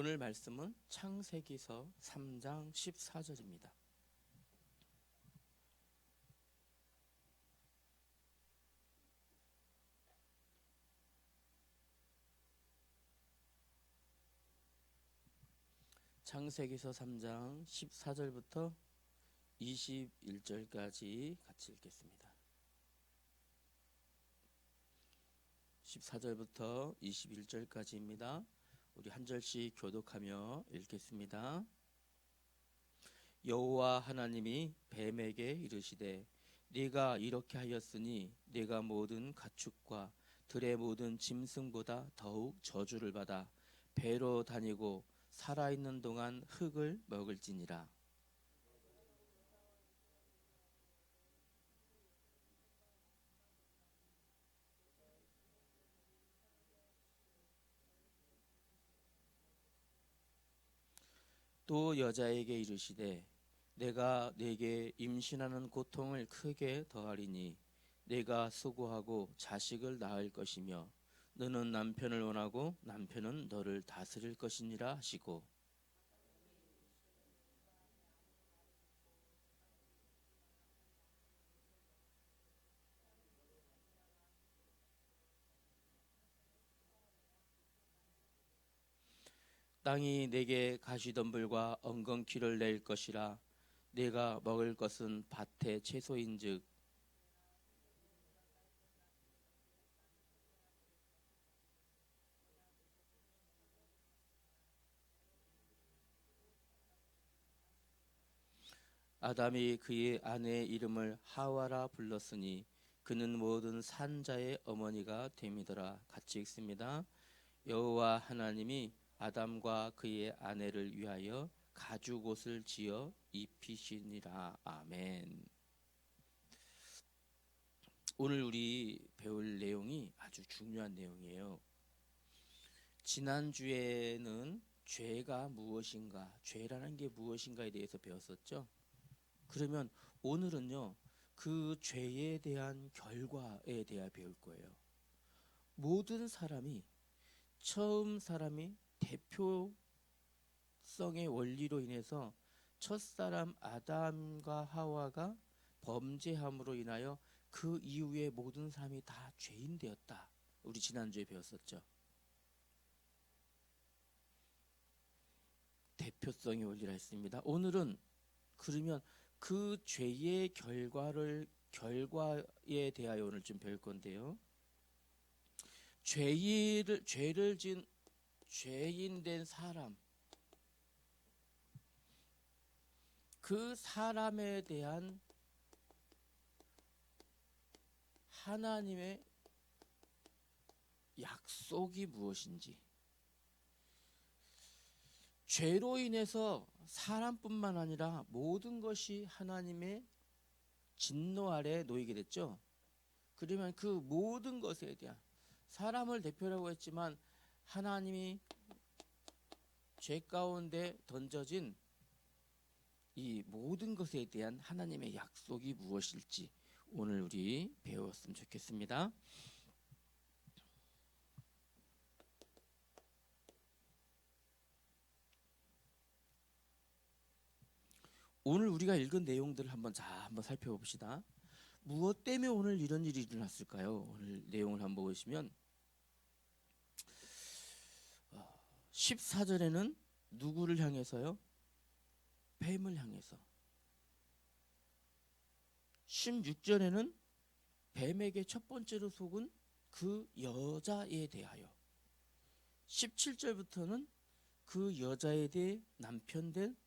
오늘 말씀은 창세기서 3장 14절입니다. 창세기서 3장 14절부터 21절까지 같이 읽겠습니다. 14절부터 21절까지입니다. 우리 한 절씩 교독하며 읽겠습니다. 여호와 하나님이 뱀에게 이르시되 네가 이렇게 하였으니 네가 모든 가축과 들의 모든 짐승보다 더욱 저주를 받아 배로 다니고 살아있는 동안 흙을 먹을지니라. 또 여자에게 이르시되 내가 네게 임신하는 고통을 크게 더하리니 네가 수고하고 자식을 낳을 것이며 너는 남편을 원하고 남편은 너를 다스릴 것이니라 하시고 땅이 내게 가시덤불과 엉겅퀴를 낼 것이라. 내가 먹을 것은 밭의 채소인즉 아담이 그의 아내의 이름을 하와라 불렀으니 그는 모든 산자의 어머니가 됨이더라. 같이 읽습니다. 여호와 하나님이 아담과 그의 아내를 위하여 가죽옷을 지어 입히시니라. 아멘. 오늘 우리 배울 내용이 아주 중요한 내용이에요. 지난주에는 죄가 무엇인가, 죄라는 게 무엇인가에 대해서 배웠었죠. 그러면 오늘은요, 그 죄에 대한 결과에 대해 배울 거예요. 모든 사람이 처음 사람이 대표성의 원리로 인해서 첫사람 아담과 하와가 범죄함으로 인하여 그 이후에 모든 사람이 다 죄인 되었다. 우리 지난주에 배웠었죠. 대표성의 원리라 했습니다. 오늘은 그러면 그 죄의 결과에 대하여 오늘 좀 배울 건데요. 죄를 지은 죄인 된 사람, 그 사람에 대한 하나님의 약속이 무엇인지, 죄로 인해서 사람뿐만 아니라 모든 것이 하나님의 진노 아래 놓이게 됐죠. 그러면 그 모든 것에 대한, 사람을 대표라고 했지만 하나님이 죄 가운데 던져진 이 모든 것에 대한 하나님의 약속이 무엇일지 오늘 우리 배웠으면 좋겠습니다. 오늘 우리가 읽은 내용들을 한번 살펴봅시다. 무엇 때문에 오늘 이런 일이 일어났을까요? 오늘 내용을 한번 보시면 14절에는 누구를 향해서요? 뱀을 향해서. 16절에는 뱀에게 첫 번째로 속은 그 여자에 대하여, 17절부터는 그 여자에 대해 남편 된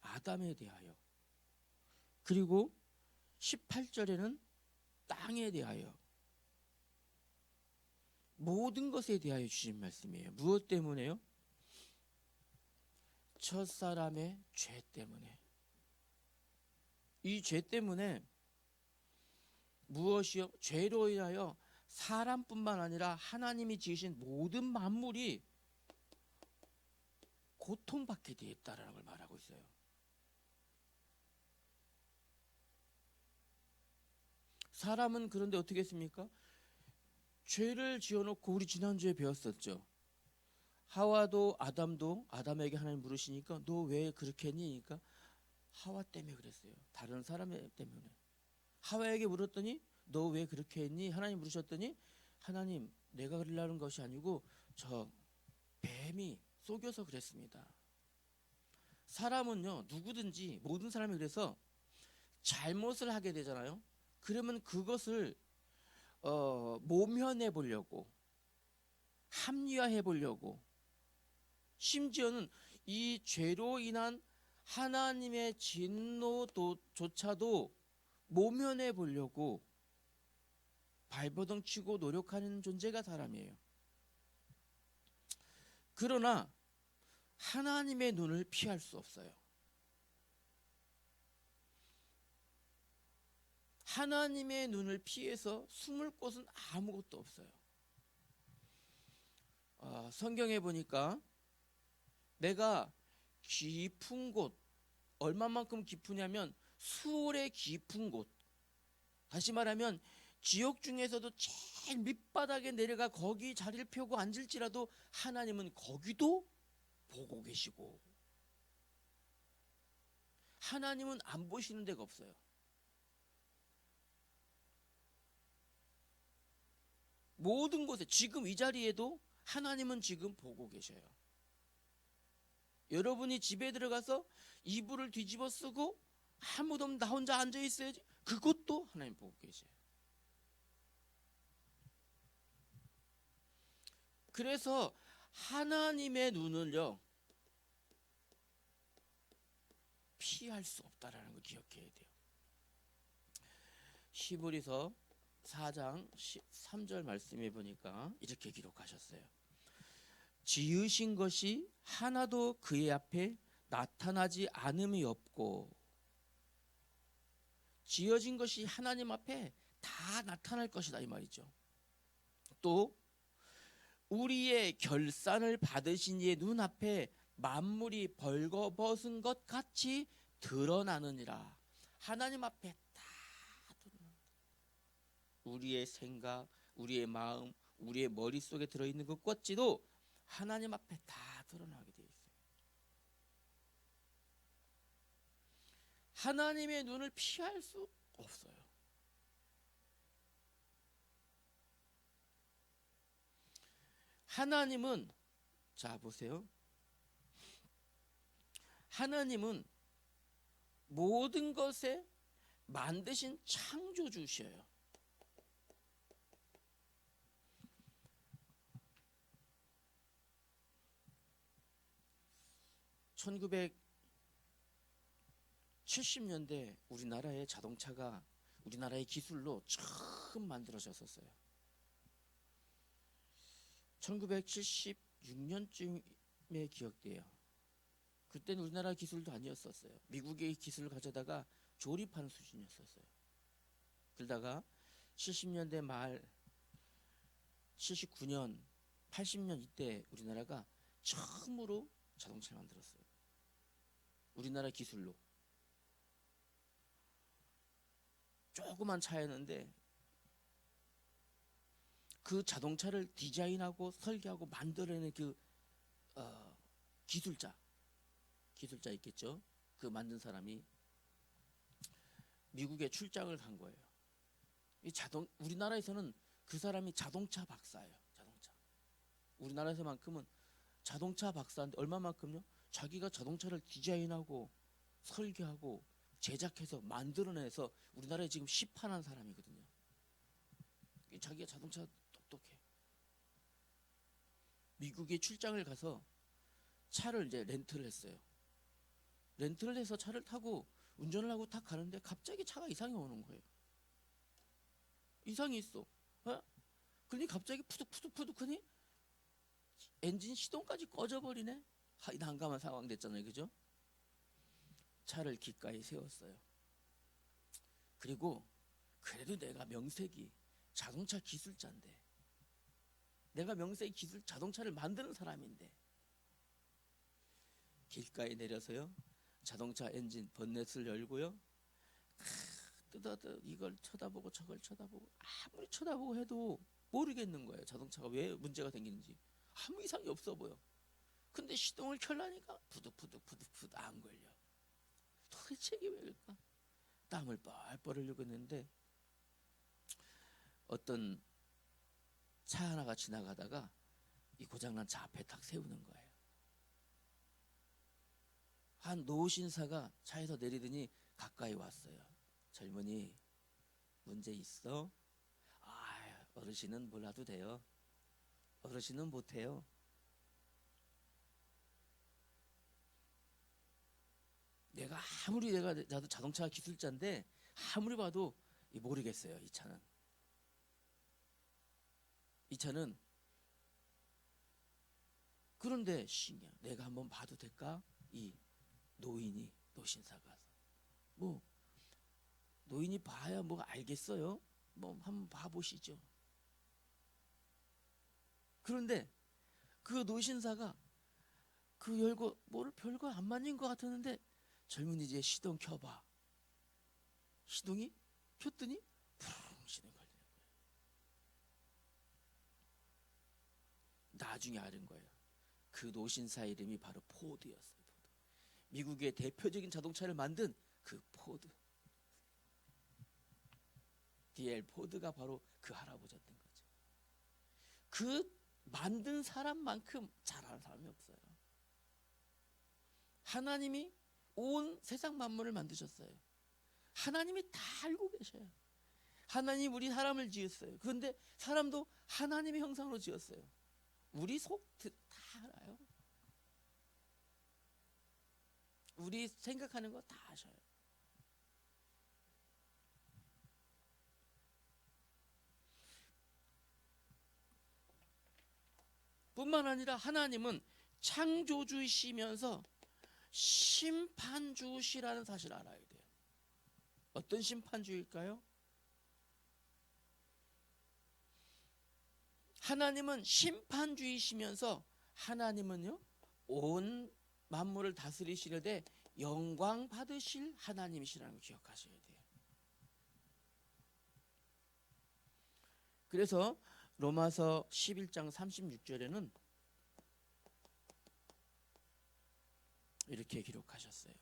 아담에 대하여, 그리고 18절에는 땅에 대하여, 모든 것에 대하여 주신 말씀이에요. 무엇 때문에요? 첫사람의 죄 때문에. 이 죄 때문에 무엇이요? 죄로 인하여 사람뿐만 아니라 하나님이 지으신 모든 만물이 고통받게 되었다라는 걸 말하고 있어요. 사람은 그런데 어떻게 했습니까? 죄를 지어놓고, 우리 지난주에 배웠었죠. 하와도 아담도 아담에게 하나님 물으시니까 너 왜 그렇게 했니? 그러니까 하와 때문에 그랬어요. 다른 사람 때문에. 하와에게 물었더니 너 왜 그렇게 했니? 하나님 물으셨더니 하나님 내가 그러려는 것이 아니고 저 뱀이 속여서 그랬습니다. 사람은요 누구든지 모든 사람이 그래서 잘못을 하게 되잖아요. 그러면 그것을 모면해 보려고 합리화해 보려고 심지어는 이 죄로 인한 하나님의 진노조차도 모면해 보려고 발버둥 치고 노력하는 존재가 사람이에요. 그러나 하나님의 눈을 피할 수 없어요. 하나님의 눈을 피해서 숨을 곳은 아무것도 없어요. 성경에 보니까 내가 깊은 곳, 얼마만큼 깊으냐면 수월의 깊은 곳, 다시 말하면 지옥 중에서도 제일 밑바닥에 내려가 거기 자리를 펴고 앉을지라도 하나님은 거기도 보고 계시고, 하나님은 안 보시는 데가 없어요. 모든 곳에, 지금 이 자리에도 하나님은 지금 보고 계셔요. 여러분이 집에 들어가서 이불을 뒤집어 쓰고 아무도 없는 나 혼자 앉아 있어야지, 그것도 하나님 보고 계셔요. 그래서 하나님의 눈을요 피할 수 없다라는 걸 기억해야 돼요. 히브리서 4장 13절 말씀해 보니까 이렇게 기록하셨어요. 지으신 것이 하나도 그의 앞에 나타나지 않음이 없고, 지어진 것이 하나님 앞에 다 나타날 것이다 이 말이죠. 또 우리의 결산을 받으신 이의 눈앞에 만물이 벌거벗은 것 같이 드러나느니라. 하나님 앞에 다 드러납니다. 우리의 생각, 우리의 마음, 우리의 머릿속에 들어있는 것 같지도 하나님 앞에 다 드러나게 되어 있어요. 하나님의 눈을 피할 수 없어요. 하나님은, 자 보세요, 하나님은 모든 것에 만드신 창조주셔요. (1970년대) 우리나라의 자동차가 우리나라의 기술로 처음 만들어졌었어요. 1976년쯤에 기억돼요. 그때는 우리나라 기술도 아니었었어요. 미국의 기술을 가져다가 조립하는 수준이었었어요. 그러다가 70년대 말 79년 80년 이때 우리나라가 처음으로 자동차를 만들었어요. 우리나라 기술로. 조그만 차였는데 그 자동차를 디자인하고 설계하고 만들어내는 그 기술자 있겠죠. 그 만든 사람이 미국에 출장을 간 거예요. 우리나라에서는 그 사람이 자동차 박사예요. 우리나라에서만큼은 자동차 박사인데 얼마만큼요? 자기가 자동차를 디자인하고 설계하고 제작해서 만들어내서 우리나라에 지금 시판한 사람이거든요. 자기가 자동차 똑똑해. 미국에 출장을 가서 차를 이제 렌트를 했어요. 렌트를 해서 차를 타고 운전을 하고 딱 가는데 갑자기 차가 이상이 오는 거예요. 이상이 있어. 그러니 갑자기 푸득푸득푸득하니 엔진 시동까지 꺼져버리네. 난감한 상황 됐잖아요. 그죠? 차를 기가에 세웠어요. 그리고 그래도 내가 명색이 자동차 기술자인데, 내가 명색이 자동차를 만드는 사람인데, 길가에 내려서요 자동차 엔진 번넷을 열고요 뜯어도 이걸 쳐다보고 저걸 쳐다보고, 아무리 쳐다보고 해도 모르겠는 거예요. 자동차가 왜 문제가 생기는지 아무 이상이 없어 보여. 근데 시동을 켜려니까 푸득푸득 안 걸려. 도대체 이게 왜일까? 땀을 뻘뻘 흘리고 있는데 어떤 차 하나가 지나가다가 이 고장난 차 앞에 탁 세우는 거예요. 한 노신사가 차에서 내리더니 가까이 왔어요. 젊은이, 문제 있어? 아, 어르신은 몰라도 돼요. 어르신은 못해요. 아무리 나도 자동차 기술자인데 아무리 봐도 모르겠어요. 이 차는 그런데 신기해. 내가 한번 봐도 될까? 이 노신사가 뭐 노인이 봐야 뭐 알겠어요? 뭐 한번 봐보시죠. 그런데 그 노신사가 그 열고 뭐를 별거 안 만진 것 같았는데 젊은이 이제 시동 켜봐. 시동이 켰더니 푸릉 시동 걸리는 거예요. 나중에 알은 거예요. 그 노신사 이름이 바로 포드였어요. 미국의 대표적인 자동차를 만든 그 포드. D.L. 포드가 바로 그 할아버지였던 거죠. 그 만든 사람만큼 잘하는 사람이 없어요. 하나님이 온 세상 만물을 만드셨어요. 하나님이 다 알고 계셔요. 하나님 우리 사람을 지었어요. 그런데 사람도 하나님의 형상으로 지었어요. 우리 속 다 알아요. 우리 생각하는 거 다 아셔요. 뿐만 아니라 하나님은 창조주이시면서 심판주시라는 사실을 알아야 돼요. 어떤 심판주일까요? 하나님은 심판주이시면서 하나님은요 온 만물을 다스리시는데 영광 받으실 하나님이시라는 걸 기억하셔야 돼요. 그래서 로마서 11장 36절에는 이렇게 기록하셨어요.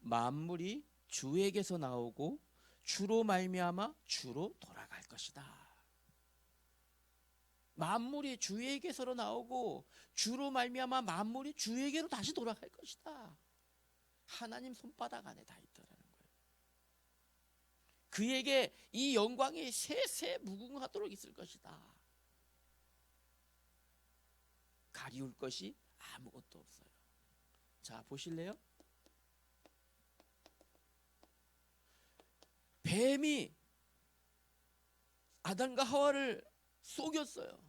만물이 주에게서 나오고 주로 말미암아 주로 돌아갈 것이다. 만물이 주에게서로 나오고 주로 말미암아 만물이 주에게로 다시 돌아갈 것이다. 하나님 손바닥 안에 다 있다라는 거예요. 그에게 이 영광이 세세 무궁하도록 있을 것이다. 가리울 것이 아무것도 없어요. 자, 보실래요? 뱀이 아담과 하와를 속였어요.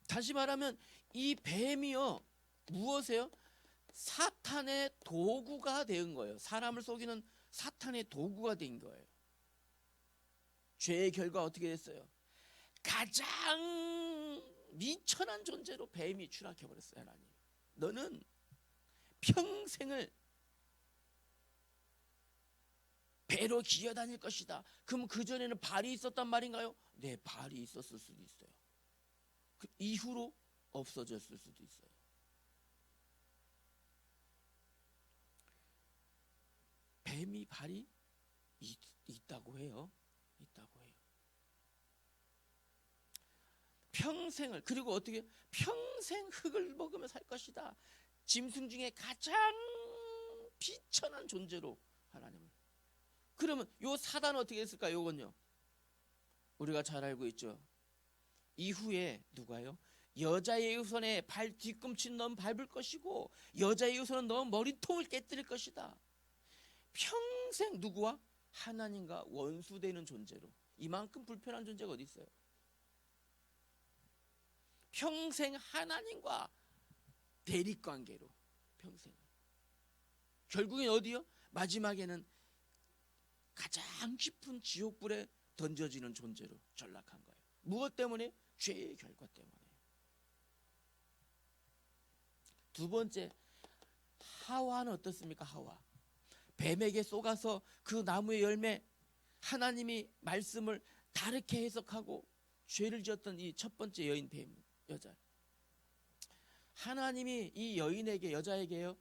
다시 말하면 이 뱀이요 무엇이에요? 사탄의 도구가 된 거예요. 사람을 속이는 사탄의 도구가 된 거예요. 죄의 결과 어떻게 됐어요? 가장 미천한 존재로 뱀이 추락해버렸어요. 하나님, 너는 평생을 배로 기어다닐 것이다. 그럼 그전에는 발이 있었단 말인가요? 네, 발이 있었을 수도 있어요. 그 이후로 없어졌을 수도 있어요. 뱀이 발이 있다고 해요. 있다고 해요. 평생을, 그리고 어떻게 평생 흙을 먹으며 살 것이다. 짐승 중에 가장 비천한 존재로 하나님을. 그러면 요 사단은 어떻게 했을까요? 요건요 우리가 잘 알고 있죠. 이후에 누가요? 여자의 후손에 발 뒤꿈치는 넌 밟을 것이고 여자의 후손은 넌 머리통을 깨뜨릴 것이다. 평생 누구와? 하나님과 원수되는 존재로. 이만큼 불편한 존재가 어디 있어요? 평생 하나님과 대립관계로 평생. 결국엔 어디요? 마지막에는 가장 깊은 지옥불에 던져지는 존재로 전락한 거예요. 무엇 때문에? 죄의 결과 때문에. 두 번째, 하와는 어떻습니까? 하와 뱀에게 속아서 그 나무의 열매, 하나님이 말씀을 다르게 해석하고 죄를 지었던 이 첫 번째 여인 뱀 여자. 하나님이 이 여인에게, 여자에게요,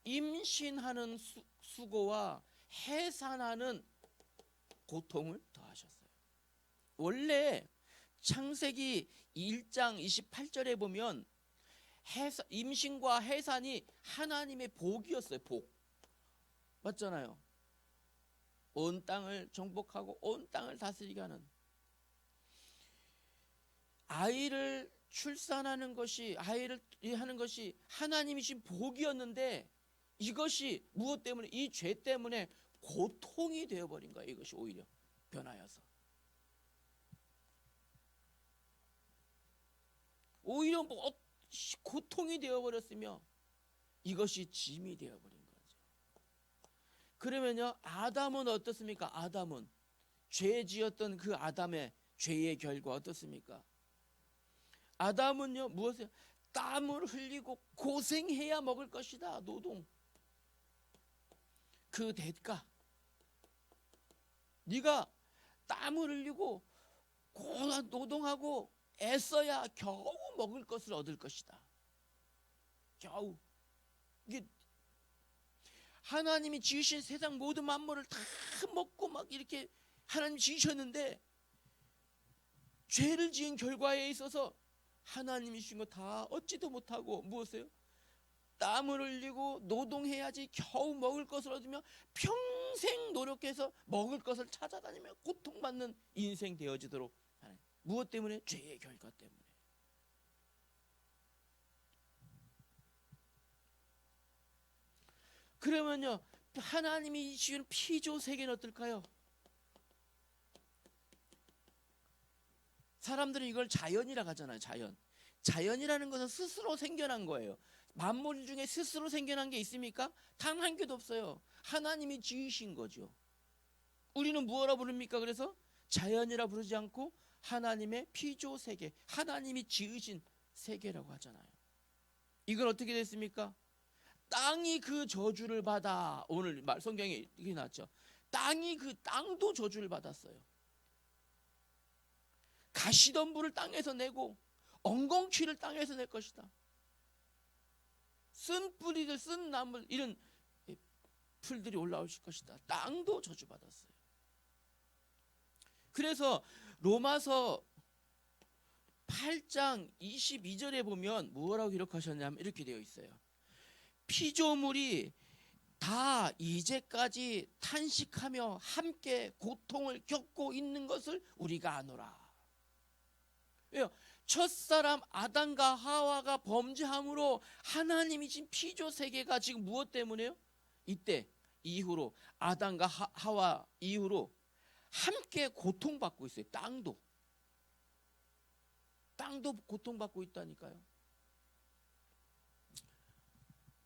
임신하는 수고와 해산하는 고통을 더하셨어요. 원래 창세기 1장 28절에 보면 임신과 해산이 하나님의 복이었어요. 복. 맞잖아요. 온 땅을 정복하고 온 땅을 다스리게 하는, 아이를 출산하는 것이, 아이를 하는 것이 하나님이신 복이었는데, 이것이 무엇 때문에, 이 죄 때문에 고통이 되어버린 거예요. 이것이 오히려 변하여서 오히려 고통이 되어버렸으며 이것이 짐이 되어버린 거죠. 그러면요, 아담은 어떻습니까? 아담은 죄 지었던 그 아담의 죄의 결과 어떻습니까? 아담은요, 무엇이요? 땀을 흘리고 고생해야 먹을 것이다. 노동. 그 대가, 네가 땀을 흘리고 노동하고 애써야 겨우 먹을 것을 얻을 것이다. 겨우. 이게 하나님이 지으신 세상 모든 만물을 다 먹고 막 이렇게 하나님 지으셨는데, 죄를 지은 결과에 있어서 하나님이 주신 거 다 얻지도 못하고 무엇이에요? 땀을 흘리고 노동해야지 겨우 먹을 것을 얻으며 평생 노력해서 먹을 것을 찾아다니며 고통받는 인생 되어지도록 하는, 무엇 때문에? 죄의 결과 때문에. 그러면요, 하나님이 지은 피조 세계는 어떨까요? 사람들이 이걸 자연이라고 하잖아요. 자연이라는 것은 스스로 생겨난 거예요. 만물 중에 스스로 생겨난 게 있습니까? 단 한 개도 없어요. 하나님이 지으신 거죠. 우리는 뭐라 부릅니까? 그래서 자연이라 부르지 않고 하나님의 피조 세계, 하나님이 지으신 세계라고 하잖아요. 이건 어떻게 됐습니까? 땅이 그 저주를 받아. 오늘 성경에 이게 나왔죠. 땅도 저주를 받았어요. 가시덤불을 땅에서 내고 엉겅퀴를 땅에서 낼 것이다. 쓴 뿌리들, 쓴 나물, 이런 풀들이 올라오실 것이다. 땅도 저주받았어요. 그래서 로마서 8장 22절에 보면 뭐라고 기록하셨냐면 이렇게 되어 있어요. 피조물이 다 이제까지 탄식하며 함께 고통을 겪고 있는 것을 우리가 아노라. 왜요? 첫사람 아담과 하와가 범죄함으로 하나님이 진 피조 세계가 지금 무엇 때문에요? 이때 이후로 아담과 하와 이후로 함께 고통받고 있어요. 땅도 고통받고 있다니까요.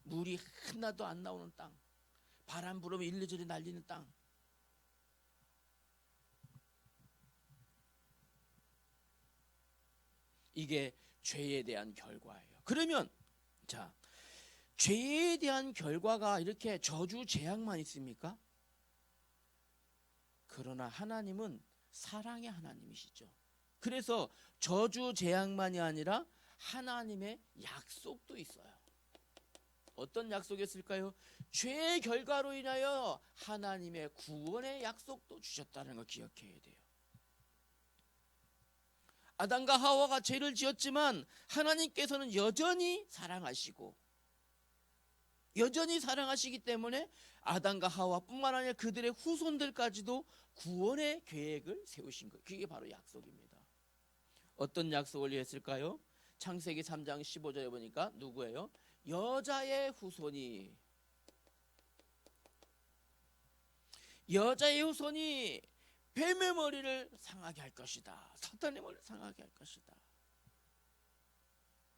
물이 하나도 안 나오는 땅, 바람 불으면 일리저리 날리는 땅, 이게 죄에 대한 결과예요. 그러면 자, 죄에 대한 결과가 이렇게 저주 재앙만 있습니까? 그러나 하나님은 사랑의 하나님이시죠. 그래서 저주 재앙만이 아니라 하나님의 약속도 있어요. 어떤 약속이었을까요? 죄의 결과로 인하여 하나님의 구원의 약속도 주셨다는 걸 기억해야 돼요. 아담과 하와가 죄를 지었지만 하나님께서는 여전히 사랑하시고, 여전히 사랑하시기 때문에 아담과 하와뿐만 아니라 그들의 후손들까지도 구원의 계획을 세우신 거예요. 그게 바로 약속입니다. 어떤 약속을 했을까요? 창세기 3장 15절에 보니까 누구예요? 여자의 후손이 뱀의 머리를 상하게 할 것이다. 사탄의 머리를 상하게 할 것이다.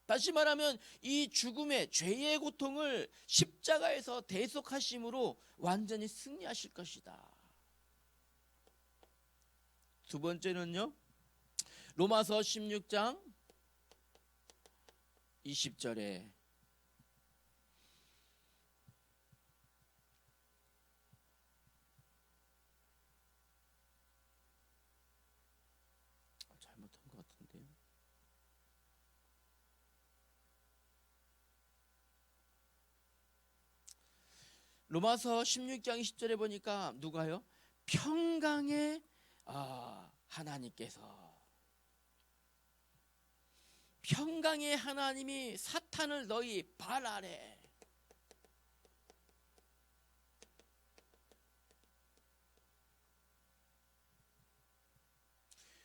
다시 말하면 이 죽음의 죄의 고통을 십자가에서 대속하심으로 완전히 승리하실 것이다. 두 번째는요, 로마서 16장 20절에 잘못한 것 같은데요. 로마서 16장 10절에 보니까 누가요? 평강의 하나님께서, 평강의 하나님이 사탄을 너희 발 아래,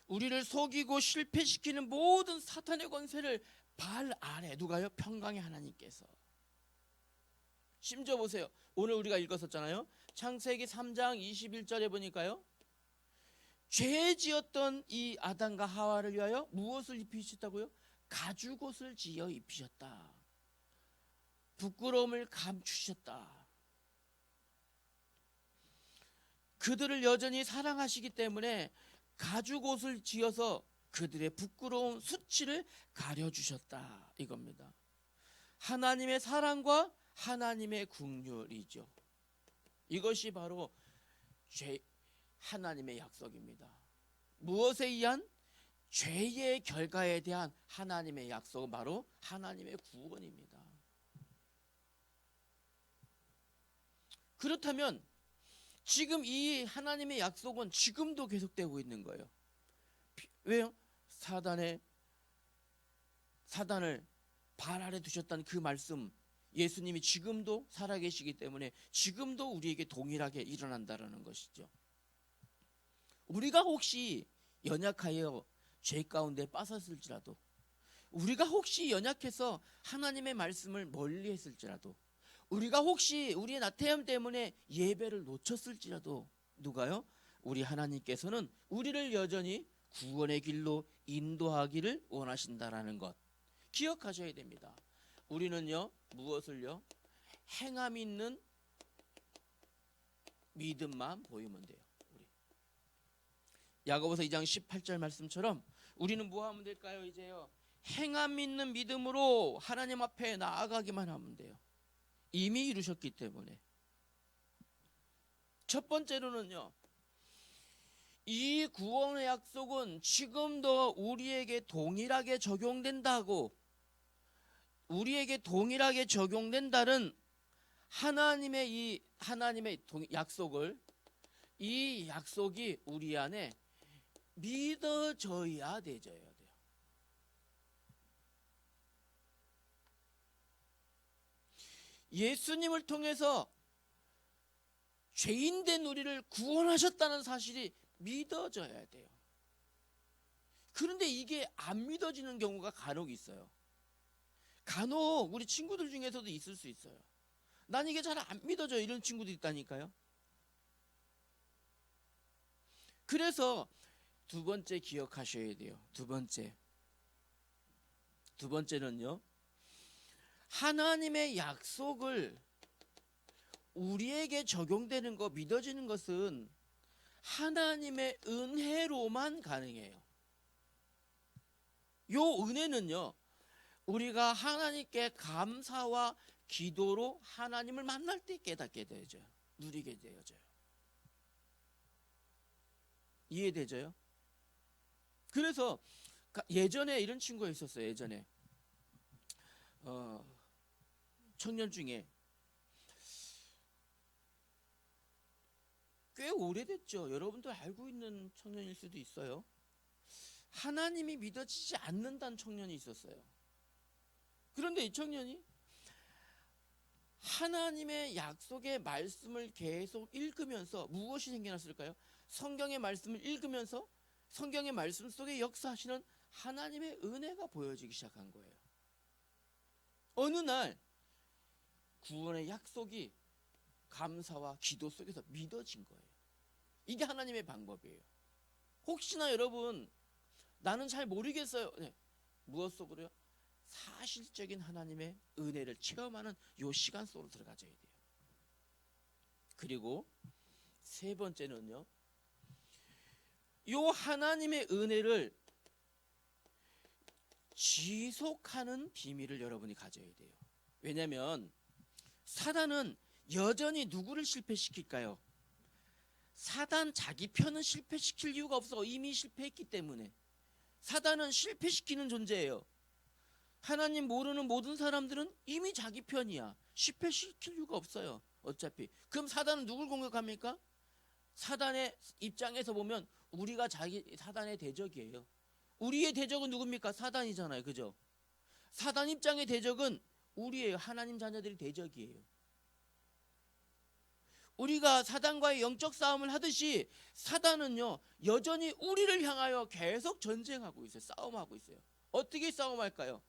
우리를 속이고 실패시키는 모든 사탄의 권세를 발 아래, 누가요? 평강의 하나님께서. 심지어 보세요. 오늘 우리가 읽었었잖아요. 창세기 3장 21절에 보니까요, 죄 지었던 이 아담과 하와를 위하여 무엇을 입히셨다고요? 가죽옷을 지어 입히셨다. 부끄러움을 감추셨다. 그들을 여전히 사랑하시기 때문에 가죽옷을 지어서 그들의 부끄러운 수치를 가려주셨다, 이겁니다. 하나님의 사랑과 하나님의 긍휼이죠. 이것이 바로 하나님의 약속입니다. 무엇에 의한? 죄의 결과에 대한 하나님의 약속은 바로 하나님의 구원입니다. 그렇다면 지금 이 하나님의 약속은 지금도 계속되고 있는 거예요. 왜요? 사단을 발 아래 두셨다는 그 말씀, 예수님이 지금도 살아계시기 때문에 지금도 우리에게 동일하게 일어난다는 것이죠. 우리가 혹시 연약하여 죄 가운데 빠졌을지라도, 우리가 혹시 연약해서 하나님의 말씀을 멀리 했을지라도, 우리가 혹시 우리의 나태함 때문에 예배를 놓쳤을지라도, 누가요? 우리 하나님께서는 우리를 여전히 구원의 길로 인도하기를 원하신다라는 것 기억하셔야 됩니다. 우리는요, 무엇을요? 행함 있는 믿음만 보이면 돼요. 야고보서 2장 18절 말씀처럼 우리는 뭐 하면 될까요? 이제요, 행함 있는 믿음으로 하나님 앞에 나아가기만 하면 돼요. 이미 이루셨기 때문에. 첫 번째로는요, 이 구원의 약속은 지금도 우리에게 동일하게 적용된다고, 우리에게 동일하게 적용된다는 하나님의 약속을, 이 약속이 우리 안에 믿어져야 돼요. 예수님을 통해서 죄인된 우리를 구원하셨다는 사실이 믿어져야 돼요. 그런데 이게 안 믿어지는 경우가 간혹 있어요. 간혹 우리 친구들 중에서도 있을 수 있어요. 난 이게 잘 안 믿어져, 이런 친구도 있다니까요. 그래서 두 번째 기억하셔야 돼요. 두 번째는요, 하나님의 약속을 우리에게 적용되는 거, 믿어지는 것은 하나님의 은혜로만 가능해요. 요 은혜는요, 우리가 하나님께 감사와 기도로 하나님을 만날 때 깨닫게 되어져요. 누리게 되어져요. 이해되죠? 그래서 예전에 이런 친구가 있었어요. 예전에 청년 중에 꽤 오래됐죠. 여러분도 알고 있는 청년일 수도 있어요. 하나님이 믿어지지 않는다는 청년이 있었어요. 그런데 이 청년이 하나님의 약속의 말씀을 계속 읽으면서 무엇이 생겨났을까요? 성경의 말씀을 읽으면서 성경의 말씀 속에 역사하시는 하나님의 은혜가 보여지기 시작한 거예요. 어느 날 구원의 약속이 감사와 기도 속에서 믿어진 거예요. 이게 하나님의 방법이에요. 혹시나 여러분, 나는 잘 모르겠어요. 네. 무엇 속으로요? 사실적인 하나님의 은혜를 체험하는 요 시간 속으로 들어가줘야 돼요. 그리고 세 번째는요, 요 하나님의 은혜를 지속하는 비밀을 여러분이 가져야 돼요. 왜냐하면 사단은 여전히 누구를 실패시킬까요? 사단 자기 편은 실패시킬 이유가 없어. 이미 실패했기 때문에. 사단은 실패시키는 존재예요. 하나님 모르는 모든 사람들은 이미 자기 편이야. 실패시킬 이유가 없어요. 어차피. 그럼 사단은 누굴 공격합니까? 사단의 입장에서 보면 우리가 사단의 대적이에요. 우리의 대적은 누굽니까? 사단이잖아요. 그죠? 사단 입장의 대적은 우리예요. 하나님 자녀들이 대적이에요. 우리가 사단과의 영적 싸움을 하듯이 사단은요 여전히 우리를 향하여 계속 전쟁하고 있어요. 싸움하고 있어요. 어떻게 싸움할까요?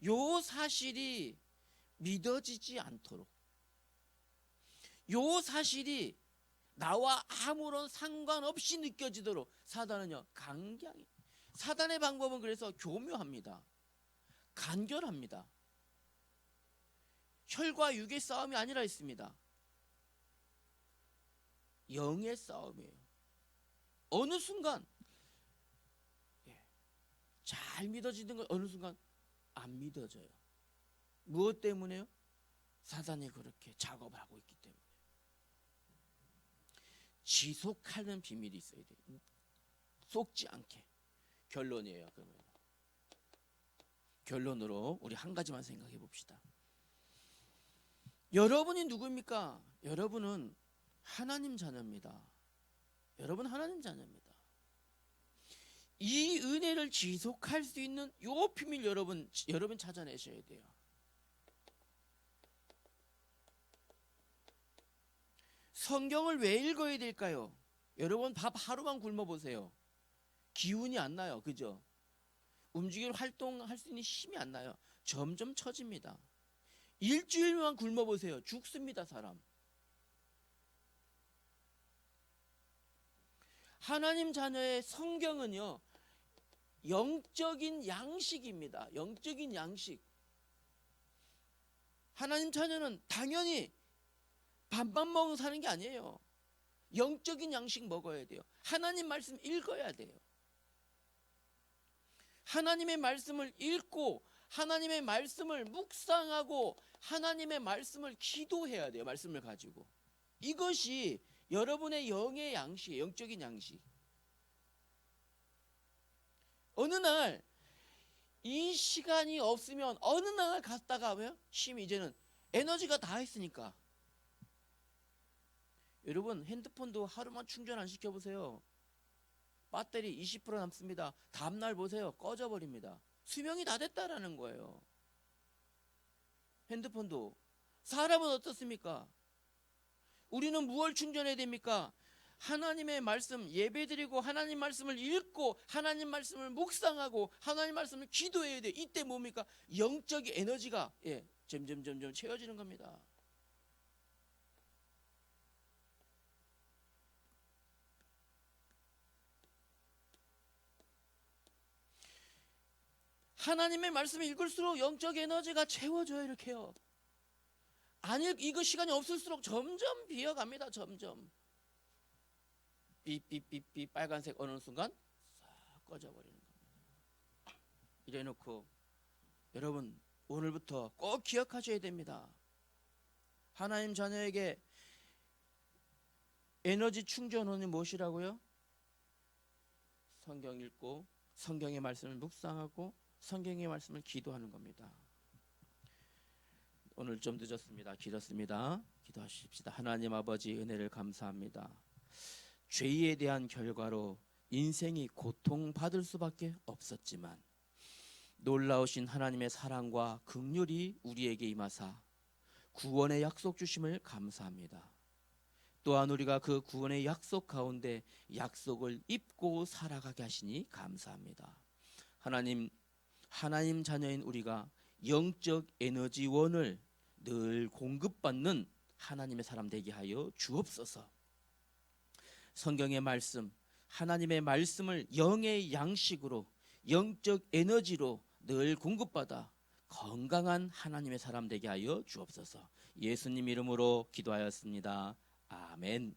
요 사실이 믿어지지 않도록, 요 사실이 나와 아무런 상관없이 느껴지도록 사단은요 강경히, 사단의 방법은 그래서 교묘합니다. 간결합니다. 혈과 육의 싸움이 아니라 있습니다. 영의 싸움이에요. 어느 순간 잘 믿어지는 건 어느 순간 안 믿어져요. 무엇 때문에요? 사단이 그렇게 작업을 하고 있기 때문에. 지속하는 비밀이 있어야 돼요. 속지 않게. 결론이에요. 그러면 결론으로 우리 한 가지만 생각해 봅시다. 여러분이 누구입니까? 여러분은 하나님 자녀입니다. 여러분 하나님 자녀입니다. 이 은혜를 지속할 수 있는 요 비밀 여러분 찾아내셔야 돼요. 성경을 왜 읽어야 될까요? 여러분 밥 하루만 굶어 보세요. 기운이 안 나요. 그죠? 움직일 활동할 수 있는 힘이 안 나요. 점점 처집니다. 일주일만 굶어 보세요. 죽습니다, 사람. 하나님 자녀의 성경은요 영적인 양식입니다. 영적인 양식. 하나님 자녀는 당연히 밥만 먹고 사는 게 아니에요. 영적인 양식 먹어야 돼요. 하나님 말씀 읽어야 돼요. 하나님의 말씀을 읽고 하나님의 말씀을 묵상하고 하나님의 말씀을 기도해야 돼요. 말씀을 가지고. 이것이 여러분의 영의 양식, 영적인 양식. 어느 날 이 시간이 없으면 어느 날 갔다가 하면 힘이 이제는 에너지가 다 했으니까. 여러분 핸드폰도 하루만 충전 안 시켜보세요. 배터리 20% 남습니다. 다음날 보세요. 꺼져버립니다. 수명이 다 됐다라는 거예요. 핸드폰도. 사람은 어떻습니까? 우리는 무엇을 충전해야 됩니까? 하나님의 말씀 예배드리고 하나님 말씀을 읽고 하나님 말씀을 묵상하고 하나님 말씀을 기도해야 돼요. 이때 뭡니까? 영적인 에너지가 점점 채워지는 겁니다. 하나님의 말씀을 읽을수록 영적 에너지가 채워져요. 이렇게요. 아니 이거 시간이 없을수록 점점 비어갑니다. 점점 삐삐삐삐 빨간색 어느 순간 싹 꺼져버리는 겁니다. 이래놓고 여러분 오늘부터 꼭 기억하셔야 됩니다. 하나님 자녀에게 에너지 충전원이 무엇이라고요? 성경 읽고 성경의 말씀을 묵상하고 성경의 말씀을 기도하는 겁니다. 오늘 좀 늦었습니다. 길었습니다. 기도하십시다. 하나님 아버지 은혜를 감사합니다. 죄에 대한 결과로 인생이 고통받을 수밖에 없었지만 놀라우신 하나님의 사랑과 긍휼이 우리에게 임하사 구원의 약속 주심을 감사합니다. 또한 우리가 그 구원의 약속 가운데 약속을 입고 살아가게 하시니 감사합니다. 하나님 자녀인 우리가 영적 에너지원을 늘 공급받는 하나님의 사람 되게 하여 주옵소서. 성경의 말씀, 하나님의 말씀을 영의 양식으로 영적 에너지로 늘 공급받아 건강한 하나님의 사람 되게 하여 주옵소서. 예수님 이름으로 기도하였습니다. 아멘.